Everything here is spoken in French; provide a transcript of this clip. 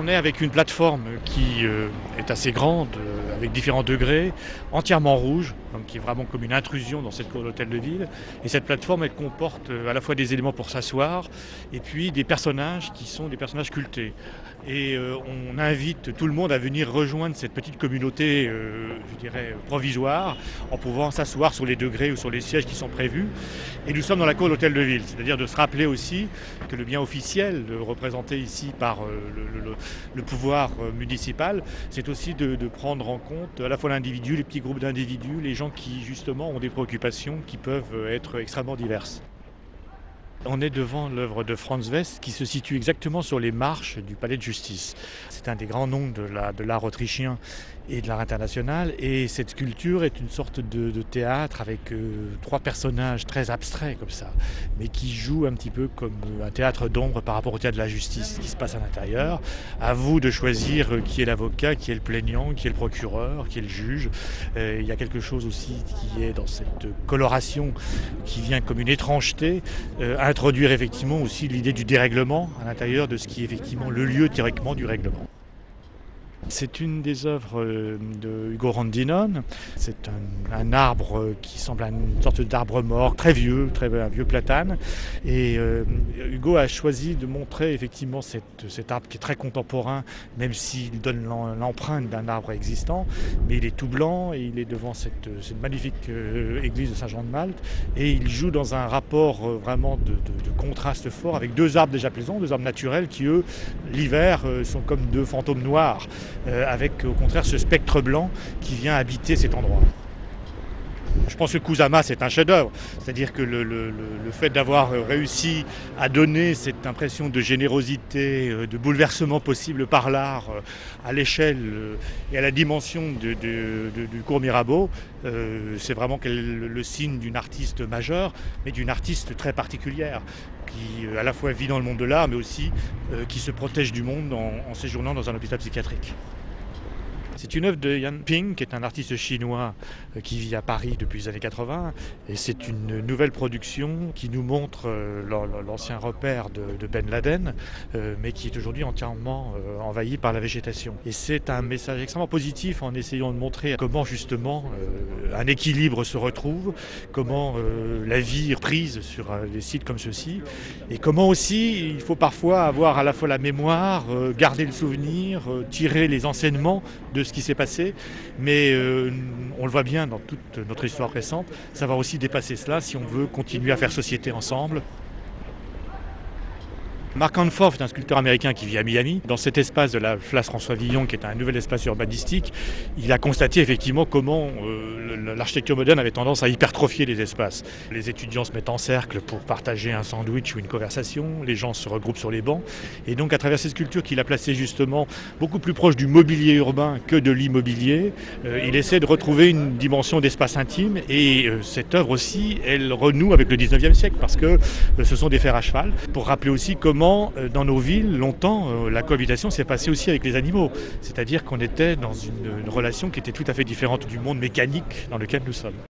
On est avec une plateforme qui est assez grande, avec différents degrés, entièrement rouge, donc qui est vraiment comme une intrusion dans cette cour d'hôtel de ville. Et cette plateforme, elle comporte à la fois des éléments pour s'asseoir et puis des personnages qui sont des personnages sculptés. Et on invite tout le monde à venir rejoindre cette petite communauté, je dirais, provisoire, en pouvant s'asseoir sur les degrés ou sur les sièges qui sont prévus. Et nous sommes dans la cour de l'hôtel de ville, c'est-à-dire de se rappeler aussi que le bien officiel, représenté ici par le pouvoir municipal, c'est aussi de prendre en compte à la fois l'individu, les petits groupes d'individus, les gens qui justement ont des préoccupations qui peuvent être extrêmement diverses. On est devant l'œuvre de Franz West qui se situe exactement sur les marches du palais de justice. C'est un des grands noms de l'art autrichien et de l'art international, et cette sculpture est une sorte de théâtre avec trois personnages très abstraits comme ça, mais qui jouent un petit peu comme un théâtre d'ombre par rapport au théâtre de la justice qui se passe à l'intérieur. À vous de choisir qui est l'avocat, qui est le plaignant, qui est le procureur, qui est le juge. Il y a quelque chose aussi qui est dans cette coloration qui vient comme une étrangeté, introduire effectivement aussi l'idée du dérèglement à l'intérieur de ce qui est effectivement le lieu théoriquement du règlement. C'est une des œuvres de Hugo Rondinone. C'est un arbre qui semble une sorte d'arbre mort, très vieux, un vieux platane. Et Hugo a choisi de montrer effectivement cet arbre qui est très contemporain, même s'il donne l'empreinte d'un arbre existant. Mais il est tout blanc et il est devant cette magnifique église de Saint-Jean-de-Malte. Et il joue dans un rapport vraiment de contraste fort avec deux arbres déjà plaisants, deux arbres naturels qui, eux, l'hiver, sont comme deux fantômes noirs. Avec au contraire ce spectre blanc qui vient habiter cet endroit. Je pense que Kusama, c'est un chef-d'œuvre, c'est-à-dire que le fait d'avoir réussi à donner cette impression de générosité, de bouleversement possible par l'art à l'échelle et à la dimension du cours Mirabeau, c'est vraiment le signe d'une artiste majeure, mais d'une artiste très particulière, qui à la fois vit dans le monde de l'art, mais aussi qui se protège du monde en séjournant dans un hôpital psychiatrique. C'est une œuvre de Yan Ping, qui est un artiste chinois qui vit à Paris depuis les années 80. Et c'est une nouvelle production qui nous montre l'ancien repère de Ben Laden, mais qui est aujourd'hui entièrement envahi par la végétation. Et c'est un message extrêmement positif en essayant de montrer comment justement un équilibre se retrouve, comment la vie est prise sur des sites comme ceux-ci, et comment aussi il faut parfois avoir à la fois la mémoire, garder le souvenir, tirer les enseignements de ce qui s'est passé, mais on le voit bien dans toute notre histoire récente, ça va aussi dépasser cela si on veut continuer à faire société ensemble. Mark Hanford est un sculpteur américain qui vit à Miami. Dans cet espace de la place François Villon, qui est un nouvel espace urbanistique, il a constaté effectivement comment l'architecture moderne avait tendance à hypertrophier les espaces. Les étudiants se mettent en cercle pour partager un sandwich ou une conversation, les gens se regroupent sur les bancs. Et donc à travers ces sculptures qu'il a placées justement beaucoup plus proches du mobilier urbain que de l'immobilier, il essaie de retrouver une dimension d'espace intime. Et cette œuvre aussi, elle renoue avec le 19e siècle, parce que ce sont des fers à cheval, pour rappeler aussi comment dans nos villes, longtemps, la cohabitation s'est passée aussi avec les animaux. C'est-à-dire qu'on était dans une relation qui était tout à fait différente du monde mécanique dans lequel nous sommes.